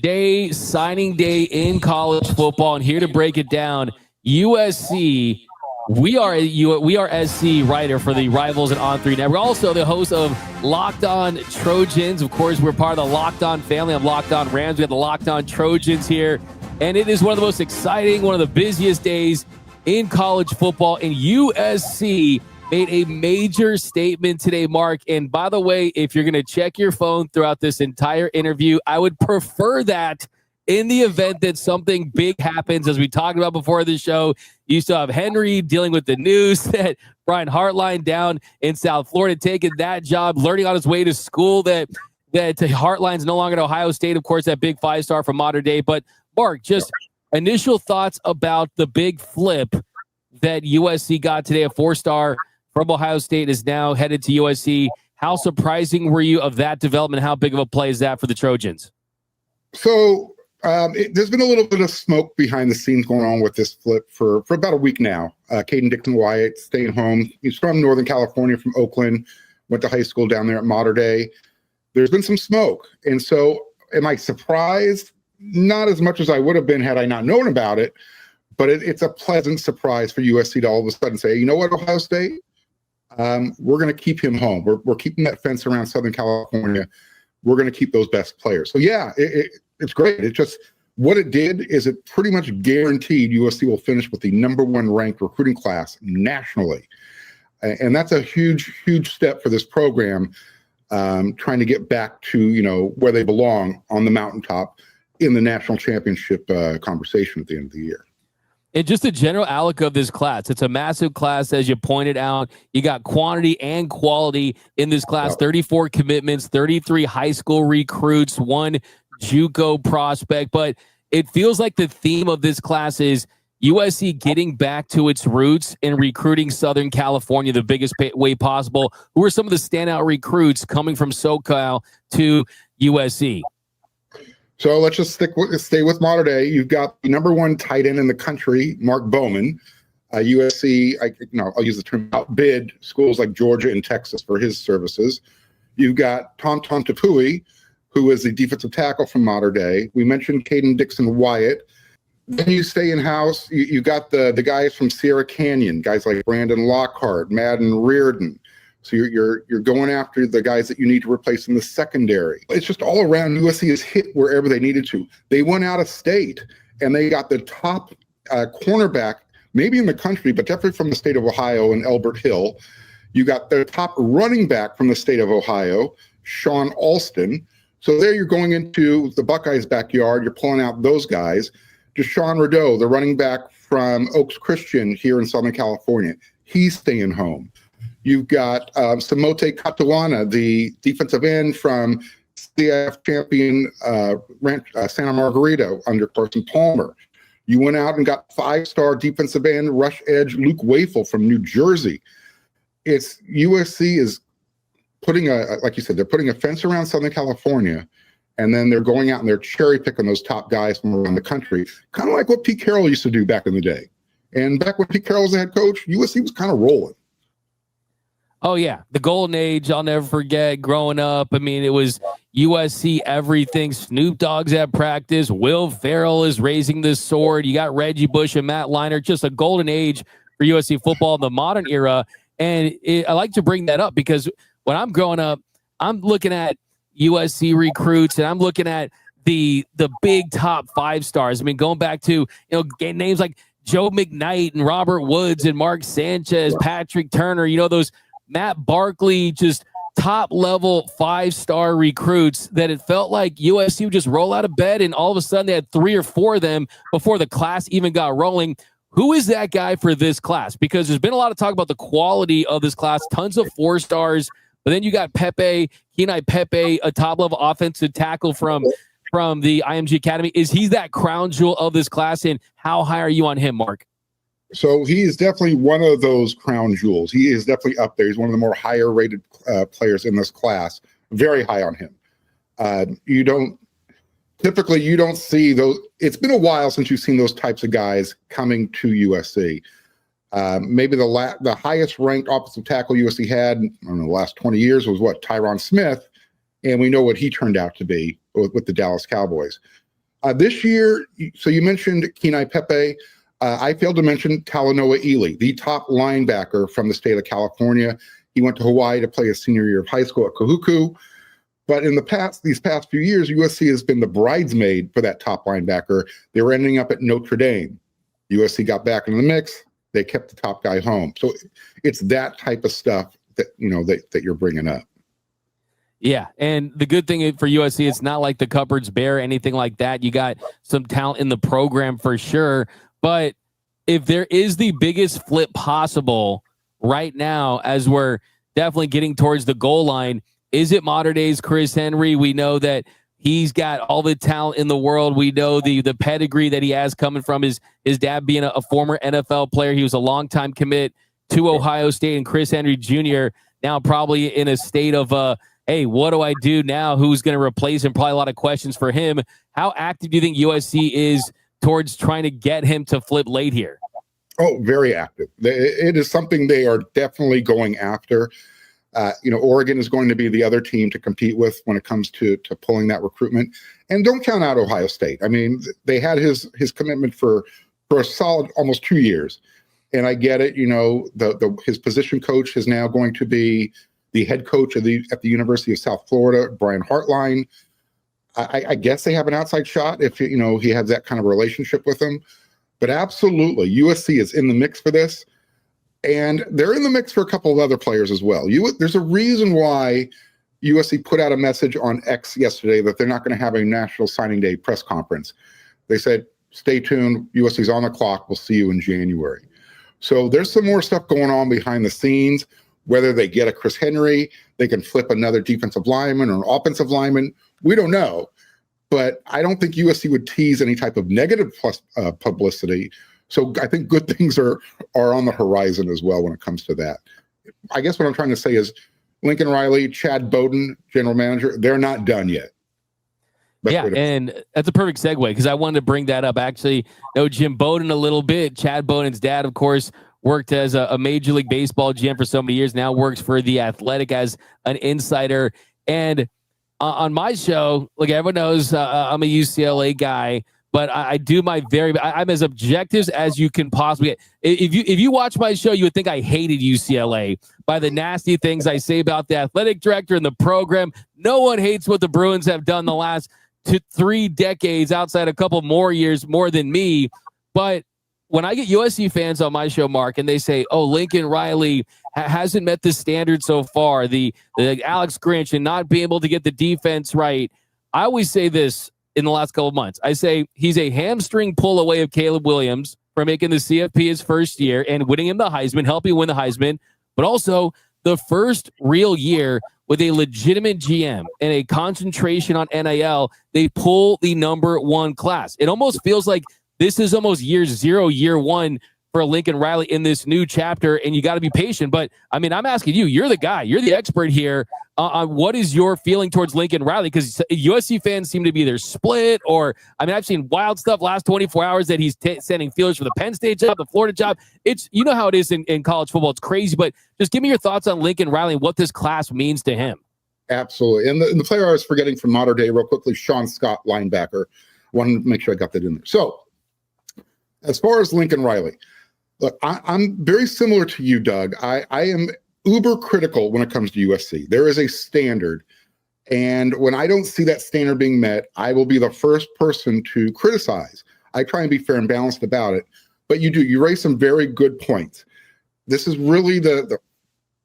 Day, signing day in college football, and here to break it down, USC. We are SC writer for the Rivals and On3 Network. We're also the host of Locked On Trojans. Of course, we're part of the Locked On family. I'm Locked On Rams. We have the Locked On Trojans here, and it is one of the most exciting, one of the busiest days in college football. And USC made a major statement today, Mark. And by the way, if you're going to check your phone throughout this entire interview, I would prefer that in the event that something big happens. As we talked about before the show, you still have Henry dealing with the news that Brian Hartline down in South Florida taking that job, learning on his way to school that Hartline's no longer at Ohio State. Of course, that big 5-star from modern day. But Mark, just initial thoughts about the big flip that USC got today, a 4-star from Ohio State is now headed to USC. How surprising were you of that development? How big of a play is that for the Trojans? So there's been a little bit of smoke behind the scenes going on with this flip for about a week now. Caden Dixon-Wyatt staying home. He's from Northern California, from Oakland, went to high school down there at Mater Dei. There's been some smoke. And so am I surprised? Not as much as I would have been had I not known about it, but it's a pleasant surprise for USC to all of a sudden say, you know what, Ohio State? We're going to keep him home. We're keeping that fence around Southern California. We're going to keep those best players. So, yeah, it's great. It just what it did is it pretty much guaranteed USC will finish with the #1 ranked recruiting class nationally. And that's a huge, huge step for this program, trying to get back to, where they belong on the mountaintop in the national championship conversation at the end of the year. And just the general outlook of this class, it's a massive class, as you pointed out. You got quantity and quality in this class, 34 commitments, 33 high school recruits, 1 JUCO prospect. But it feels like the theme of this class is USC getting back to its roots and recruiting Southern California the biggest way possible. Who are some of the standout recruits coming from SoCal to USC? So let's just stay with Mater Dei. You've got the #1 tight end in the country, Mark Bowman. USC, I'll use the term, outbid schools like Georgia and Texas for his services. You've got Tom Tapui, who is the defensive tackle from Mater Dei. We mentioned Caden Dixon-Wyatt. Then you stay in-house. You got the guys from Sierra Canyon, guys like Brandon Lockhart, Madden Reardon. So you're going after the guys that you need to replace in the secondary. It's just all around. USC has hit wherever they needed to. They went out of state, and they got the top cornerback, maybe in the country, but definitely from the state of Ohio, and Elbert Hill. You got the top running back from the state of Ohio, Sean Alston. So there you're going into the Buckeyes' backyard. You're pulling out those guys. Deshaun Rideau, the running back from Oaks Christian here in Southern California, he's staying home. You've got Samote Katuana, the defensive end from CIF champion Santa Margarita under Carson Palmer. You went out and got 5-star defensive end rush edge Luke Wafel from New Jersey. It's USC is putting like you said, they're putting a fence around Southern California, and then they're going out and they're cherry picking those top guys from around the country, kind of like what Pete Carroll used to do back in the day. And back when Pete Carroll was the head coach, USC was kind of rolling. Oh, yeah. The golden age, I'll never forget growing up. I mean, it was USC everything. Snoop Dogg's at practice. Will Ferrell is raising the sword. You got Reggie Bush and Matt Leinart. Just a golden age for USC football in the modern era. And I like to bring that up because when I'm growing up, I'm looking at USC recruits and I'm looking at the big top 5-stars. I mean, going back to names like Joe McKnight and Robert Woods and Mark Sanchez, Patrick Turner, those Matt Barkley, just top-level 5-star recruits that it felt like USC would just roll out of bed, and all of a sudden they had 3 or 4 of them before the class even got rolling. Who is that guy for this class? Because there's been a lot of talk about the quality of this class, tons of 4-stars, but then you got Kenai Pepe, a top-level offensive tackle from the IMG Academy. Is he that crown jewel of this class, and how high are you on him, Mark? So he is definitely one of those crown jewels. He is definitely up there. He's one of the more higher rated players in this class. Very high on him. You don't see those. It's been a while since you've seen those types of guys coming to USC. Maybe the highest ranked offensive tackle USC had in the last 20 years was Tyron Smith. And we know what he turned out to be with the Dallas Cowboys. This year, so you mentioned Kenai Pepe. I failed to mention Talanoa Ely, the top linebacker from the state of California. He went to Hawaii to play his senior year of high school at Kahuku. But in these past few years, USC has been the bridesmaid for that top linebacker. They were ending up at Notre Dame. USC got back in the mix. They kept the top guy home. So it's that type of stuff that that you're bringing up. Yeah, and the good thing for USC, it's not like the cupboard's bare or anything like that. You got some talent in the program for sure. But if there is the biggest flip possible right now, as we're definitely getting towards the goal line, is it modern day's Chris Henry? We know that he's got all the talent in the world. We know the pedigree that he has coming from his dad being a former NFL player. He was a longtime commit to Ohio State, and Chris Henry Jr. now probably in a state of hey, what do I do now? Who's going to replace him? Probably a lot of questions for him. How active do you think USC is towards trying to get him to flip late here? Oh, very active. It is something they are definitely going after. Oregon is going to be the other team to compete with when it comes to pulling that recruitment. And don't count out Ohio State. I mean, they had his commitment for a solid almost 2 years. And I get it. His position coach is now going to be the head coach at the University of South Florida, Brian Hartline. I guess they have an outside shot if he has that kind of relationship with him. But absolutely, USC is in the mix for this. And they're in the mix for a couple of other players as well. There's a reason why USC put out a message on X yesterday that they're not going to have a National Signing Day press conference. They said, stay tuned. USC's on the clock. We'll see you in January. So there's some more stuff going on behind the scenes. Whether they get a Chris Henry, they can flip another defensive lineman or an offensive lineman. We don't know. But I don't think USC would tease any type of negative publicity. So I think good things are on the horizon as well when it comes to that. I guess what I'm trying to say is Lincoln Riley, Chad Bowden, general manager, they're not done yet. And that's a perfect segue because I wanted to bring that up. Actually, know Jim Bowden a little bit. Chad Bowden's dad, of course, worked as a Major League Baseball GM for so many years. Now works for The Athletic as an insider. And on my show, like everyone knows, I'm a UCLA guy. But I do my I'm as objective as you can possibly get. If you watch my show, you would think I hated UCLA by the nasty things I say about the athletic director and the program. No one hates what the Bruins have done the last 3 decades, outside a couple more years, more than me. But when I get USC fans on my show, Mark, and they say, oh, Lincoln Riley hasn't met the standard so far, the Alex Grinch and not being able to get the defense right, I always say this. In the last couple of months, I say he's a hamstring pull away of Caleb Williams for making the CFP his first year and winning him the Heisman, helping win the Heisman, but also the first real year with a legitimate GM and a concentration on NIL. They pull the number 1 class. It almost feels like this is almost year 0, year 1 for Lincoln Riley in this new chapter, and you got to be patient. But I mean, I'm asking you, you're the guy, you're the expert here on what is your feeling towards Lincoln Riley? Because USC fans seem to be either split or, I mean, I've seen wild stuff last 24 hours that he's sending feelers for the Penn State job, the Florida job. It's, how it is in college football. It's crazy, but just give me your thoughts on Lincoln Riley and what this class means to him. Absolutely. And the player I was forgetting from modern day real quickly, Sean Scott, linebacker. Wanted to make sure I got that in there. So as far as Lincoln Riley, look, I'm very similar to you, Doug. I am uber critical when it comes to USC. There is a standard. And when I don't see that standard being met, I will be the first person to criticize. I try and be fair and balanced about it. But you raise some very good points. This is really the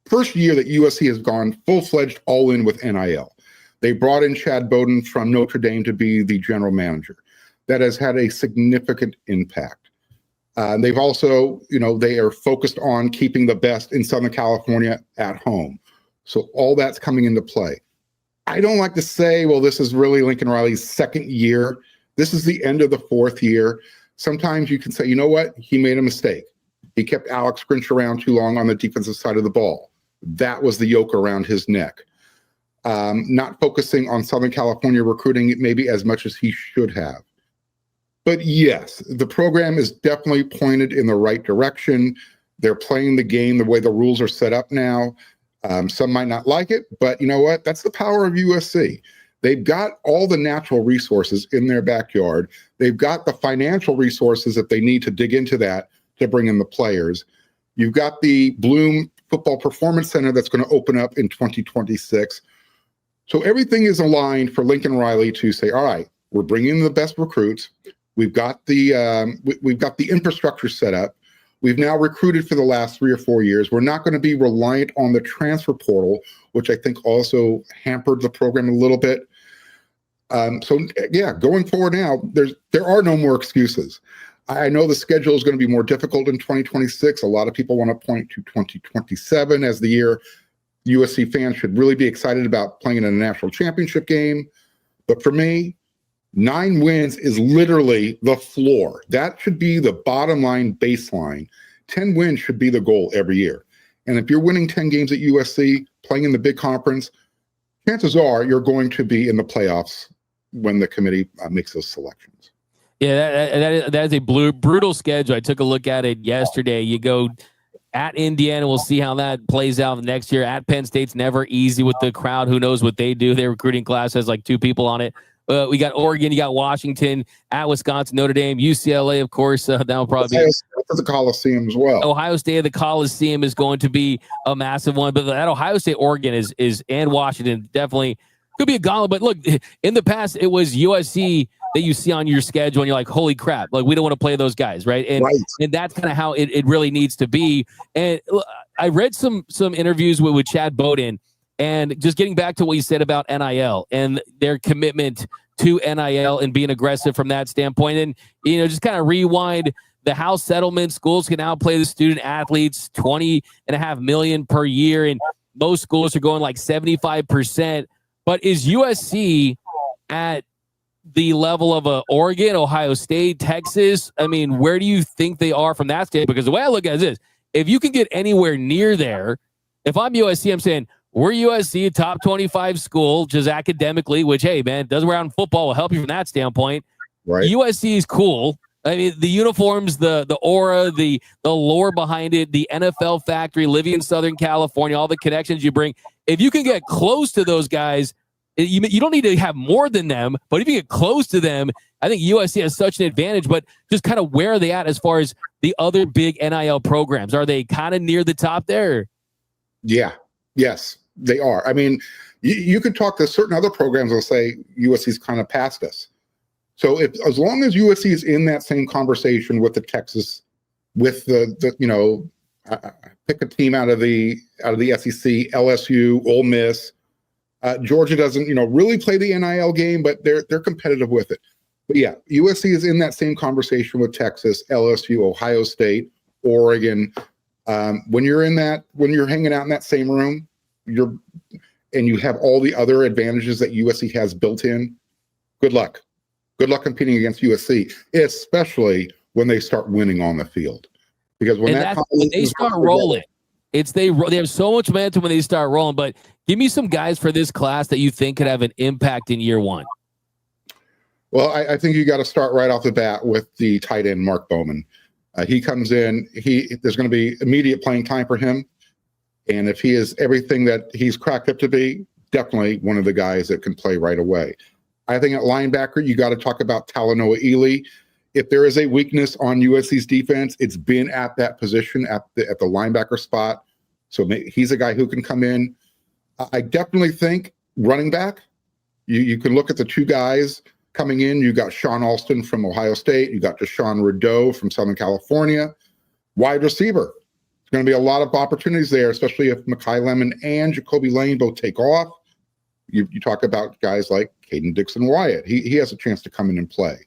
first year that USC has gone full-fledged all in with NIL. They brought in Chad Bowden from Notre Dame to be the general manager. That has had a significant impact. They've also, they are focused on keeping the best in Southern California at home. So all that's coming into play. I don't like to say, well, this is really Lincoln Riley's second year. This is the end of the 4th year. Sometimes you can say, you know what? He made a mistake. He kept Alex Grinch around too long on the defensive side of the ball. That was the yoke around his neck. Not focusing on Southern California recruiting maybe as much as he should have. But yes, the program is definitely pointed in the right direction. They're playing the game the way the rules are set up now. Some might not like it, but you know what? That's the power of USC. They've got all the natural resources in their backyard. They've got the financial resources if they need to dig into that to bring in the players. You've got the Bloom Football Performance Center that's going to open up in 2026. So everything is aligned for Lincoln Riley to say, all right, we're bringing in the best recruits. We've got the infrastructure set up. We've now recruited for the last 3 or 4 years. We're not going to be reliant on the transfer portal, which I think also hampered the program a little bit. So yeah, going forward now, there are no more excuses. I know the schedule is going to be more difficult in 2026. A lot of people want to point to 2027 as the year USC fans should really be excited about playing in a national championship game. But for me, 9 wins is literally the floor. That should be the bottom line baseline. 10 wins should be the goal every year. And if you're winning 10 games at USC, playing in the big conference, chances are you're going to be in the playoffs when the committee makes those selections. Yeah, that is a brutal schedule. I took a look at it yesterday. You go at Indiana. We'll see how that plays out next year. At Penn State's never easy with the crowd. Who knows what they do? Their recruiting class has like 2 people on it. We got Oregon, you got Washington, at Wisconsin, Notre Dame, UCLA, of course. That'll probably be the Coliseum as well. Ohio State at the Coliseum is going to be a massive one. But that Ohio State, Oregon is and Washington definitely could be a gauntlet. But look, in the past, it was USC that you see on your schedule, and you're like, holy crap, like we don't want to play those guys, right? And that's kind of how it really needs to be. And I read some interviews with Chad Bowden, and just getting back to what you said about NIL and their commitment to NIL and being aggressive from that standpoint. And, just kind of rewind the house settlement. Schools can now play the student athletes $20.5 million per year. And most schools are going like 75%. But is USC at the level of Oregon, Ohio State, Texas? I mean, where do you think they are from that standpoint? Because the way I look at it is this: if you can get anywhere near there, if I'm USC, I'm saying we're USC, a top 25 school, just academically, which, hey, man, doesn't wear out in football will help you from that standpoint. Right. USC is cool. I mean, the uniforms, the aura, the lore behind it, the NFL factory, living in Southern California, all the connections you bring. If you can get close to those guys, you don't need to have more than them, but if you get close to them, I think USC has such an advantage. But just kind of where are they at as far as the other big NIL programs? Are they kind of near the top there? Yeah. Yes, they are. I mean, you could talk to certain other programs and say USC's kind of past us. So as long as USC is in that same conversation with the Texas, with the pick a team out of the SEC, LSU, Ole Miss, Georgia doesn't really play the NIL game, but they're competitive with it. But yeah, USC is in that same conversation with Texas, LSU, Ohio State, Oregon. When you're hanging out in that same room, and you have all the other advantages that USC has built in, good luck. Good luck competing against USC, especially when they start winning on the field. Because when they start rolling, they have so much momentum when they start rolling. But give me some guys for this class that you think could have an impact in year one. Well, I think you got to start right off the bat with the tight end Mark Bowman. He comes in. There's going to be immediate playing time for him, and if he is everything that he's cracked up to be, definitely one of the guys that can play right away. I think at linebacker, you got to talk about Talanoa Ely. If there is a weakness on USC's defense, it's been at that position at the linebacker spot. So he's a guy who can come in. I definitely think running back. You can look at the 2 guys coming in. You got Sean Alston from Ohio State. You got Deshaun Rideau from Southern California. Wide receiver. There's going to be a lot of opportunities there, especially if Mekhi Lemon and Jacoby Lane both take off. You talk about guys like Caden Dixon-Wyatt. He has a chance to come in and play.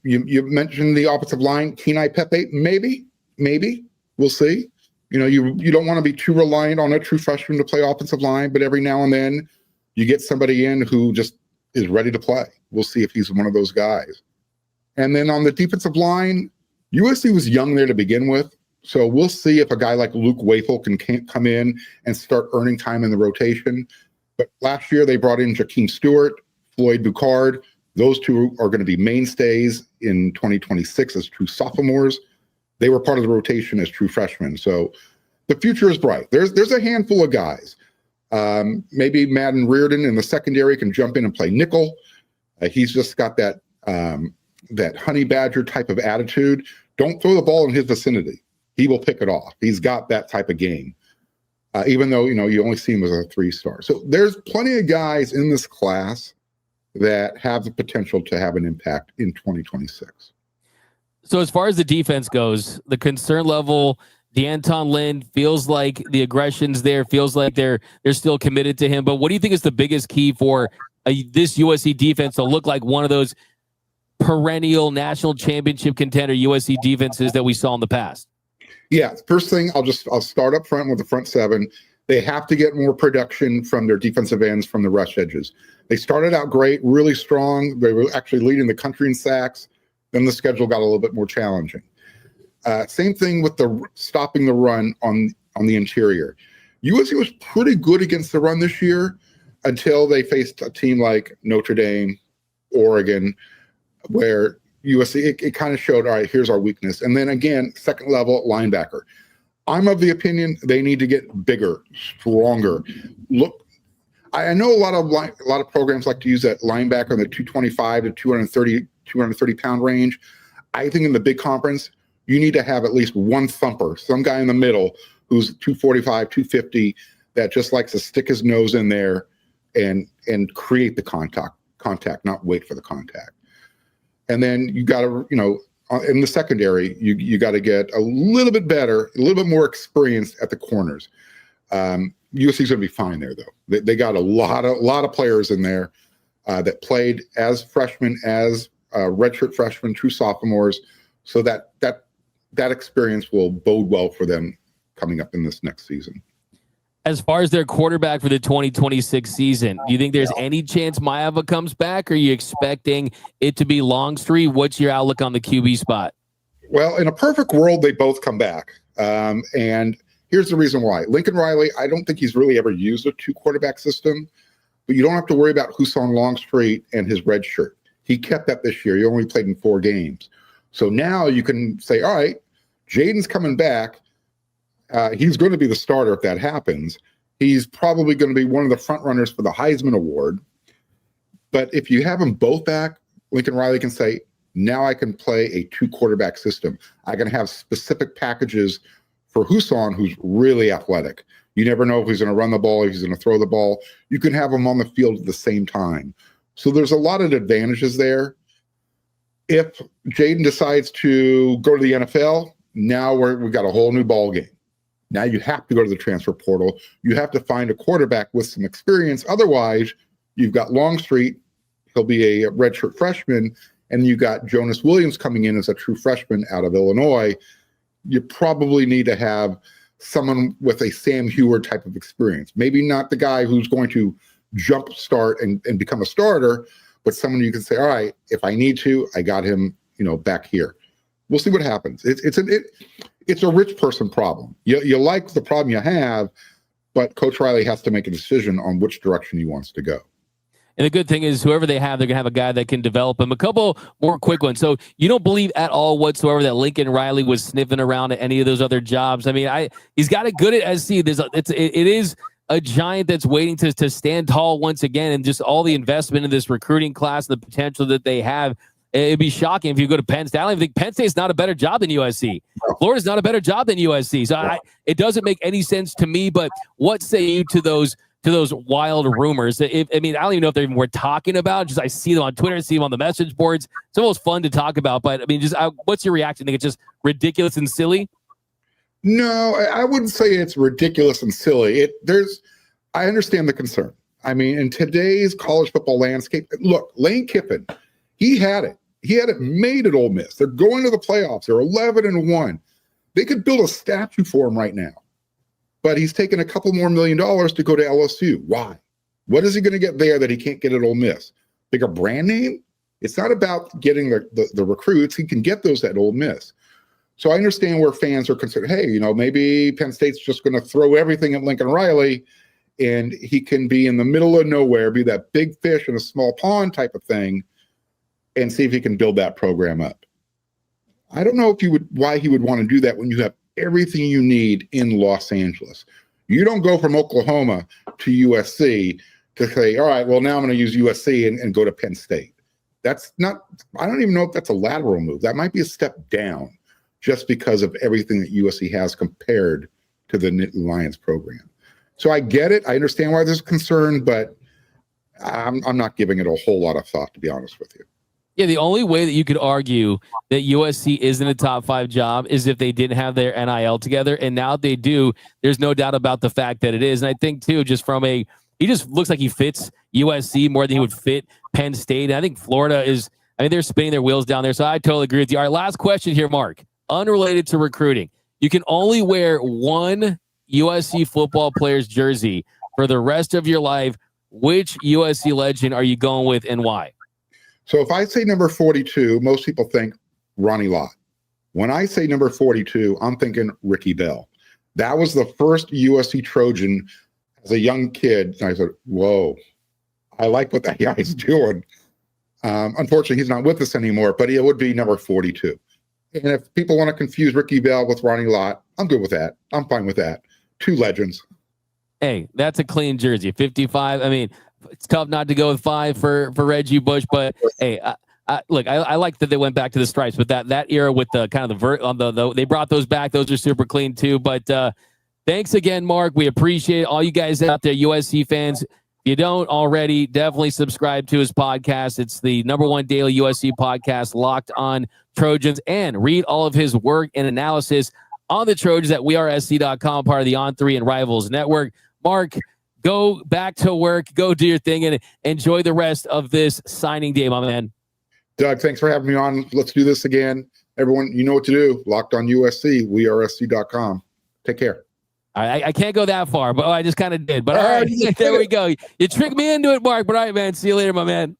You mentioned the offensive line, Kenai Pepe. Maybe we'll see. You don't want to be too reliant on a true freshman to play offensive line, but every now and then you get somebody in who just is ready to play. We'll see if he's one of those guys. And then on the defensive line, USC was young there to begin with. So we'll see if a guy like Luke Wathel can come in and start earning time in the rotation. But last year they brought in Jakeem Stewart, Floyd Bucard. Those 2 are going to be mainstays in 2026 as true sophomores. They were part of the rotation as true freshmen. So the future is bright. There's a handful of guys. Maybe Madden Reardon in the secondary can jump in and play nickel. He's just got that honey badger type of attitude. Don't throw the ball in his vicinity. He will pick it off. He's got that type of game. Even though, you only see him as a 3-star. So there's plenty of guys in this class that have the potential to have an impact in 2026. So as far as the defense goes, the concern level, D'Anton Lynn feels like the aggression's there, feels like they're still committed to him. But what do you think is the biggest key for this USC defense to look like one of those perennial national championship contender USC defenses that we saw in the past? Yeah, first thing, I'll start up front with the front seven. They have to get more production from their defensive ends, from the rush edges. They started out great, really strong. They were actually leading the country in sacks. Then the schedule got a little bit more challenging. Same thing with the stopping the run on the interior. USC was pretty good against the run this year until they faced a team like Notre Dame, Oregon, where USC, it kind of showed, all right, here's our weakness. And then again, second level linebacker. I'm of the opinion they need to get bigger, stronger. Look, I know a lot of programs like to use that linebacker in the 225 to 230 pound range. I think in the big conference, you need to have at least one thumper, some guy in the middle who's 245, 250, that just likes to stick his nose in there and create the contact, not wait for the contact. And then you got to, in the secondary, you got to get a little bit better, a little bit more experienced at the corners. USC's going to be fine there, though. They got a lot of players in there that played as freshmen, as redshirt freshmen, true sophomores, so that experience will bode well for them coming up in this next season. As far as their quarterback for the 2026 season, do you think there's any chance Maeva comes back? Or are you expecting it to be Longstreet? What's your outlook on the QB spot? Well, in a perfect world, they both come back. And here's the reason why. Lincoln Riley, I don't think he's really ever used a 2-quarterback system, but you don't have to worry about Husan Longstreet and his red shirt. He kept that this year. He only played in 4 games. So now you can say, all right, Jaden's coming back. He's going to be the starter if that happens. He's probably going to be one of the front runners for the Heisman Award. But if you have them both back, Lincoln Riley can say, now I can play a 2-quarterback system. I can have specific packages for Husan, who's really athletic. You never know if he's going to run the ball, if he's going to throw the ball. You can have him on the field at the same time. So there's a lot of advantages there. If Jaden decides to go to the NFL, now we've got a whole new ball game. Now you have to go to the transfer portal. You have to find a quarterback with some experience. Otherwise, you've got Longstreet. He'll be a redshirt freshman. And you got Jonas Williams coming in as a true freshman out of Illinois. You probably need to have someone with a Sam Heward type of experience. Maybe not the guy who's going to jump start and become a starter, but someone you can say, all right, if I need to, I got him, back here. We'll see what happens. It's a rich person problem. You like the problem you have, but Coach Riley has to make a decision on which direction he wants to go. And the good thing is whoever they have, they're going to have a guy that can develop him. A couple more quick ones. So you don't believe at all whatsoever that Lincoln Riley was sniffing around at any of those other jobs? I mean, he's got it good at SC. It is a giant that's waiting to stand tall once again, and just all the investment in this recruiting class, the potential that they have. It'd be shocking if you go to Penn State. I don't even think Penn State's not a better job than USC. Florida's not a better job than USC. So it doesn't make any sense to me. But what say you to those wild rumors? I don't even know if they're even worth talking about. Just I see them on Twitter, I see them on the message boards. It's almost fun to talk about. But what's your reaction? Think it's just ridiculous and silly? No, I wouldn't say it's ridiculous and silly. I understand the concern. I mean, in today's college football landscape, look, Lane Kiffin, he had it. He had it made at Ole Miss. They're going to the playoffs. They're 11-1. They could build a statue for him right now. But he's taken a couple more $1 million to go to LSU. Why? What is he going to get there that he can't get at Ole Miss? Bigger brand name? It's not about getting the recruits. He can get those at Ole Miss. So I understand where fans are concerned. Hey, maybe Penn State's just going to throw everything at Lincoln Riley, and he can be in the middle of nowhere, be that big fish in a small pond type of thing, and see if he can build that program up. I don't know why he would want to do that when you have everything you need in Los Angeles. You don't go from Oklahoma to USC to say, all right, well, now I'm going to use USC and go to Penn State. That's not, I don't even know if that's a lateral move. That might be a step down just because of everything that USC has compared to the Nittany Lions program. So I get it. I understand why there's concern, but I'm not giving it a whole lot of thought, to be honest with you. Yeah, the only way that you could argue that USC isn't a top 5 job is if they didn't have their NIL together. And now they do. There's no doubt about the fact that it is. And I think, too, just from he just looks like he fits USC more than he would fit Penn State. And I think Florida is, they're spinning their wheels down there. So I totally agree with you. All right, last question here, Mark. Unrelated to recruiting. You can only wear one USC football player's jersey for the rest of your life. Which USC legend are you going with and why? So if I say number 42, most people think Ronnie Lott. When I say number 42, I'm thinking Ricky Bell. That was the first USC Trojan as a young kid. And I said, whoa, I like what that guy's doing. Unfortunately, he's not with us anymore, but it would be number 42. And if people want to confuse Ricky Bell with Ronnie Lott, I'm good with that. I'm fine with that. 2 legends. Hey, that's a clean jersey. 55. It's tough not to go with 5 for Reggie Bush, but hey, look, I like that they went back to the stripes, but that era with the kind of they brought those back. Those are super clean too. But thanks again, Mark. We appreciate all you guys out there, USC fans. If you don't already, definitely subscribe to his podcast. It's the #1 daily USC podcast, Locked On Trojans, and read all of his work and analysis on the Trojans at wearesc.com, part of the On3 and Rivals Network. Mark, go back to work, go do your thing, and enjoy the rest of this signing day, my man. Doug, thanks for having me on. Let's do this again. Everyone, you know what to do. Locked On USC, wearesc.com. Take care. I can't go that far, but I just kind of did. But all right, there we go. You tricked me into it, Mark. But all right, man. See you later, my man.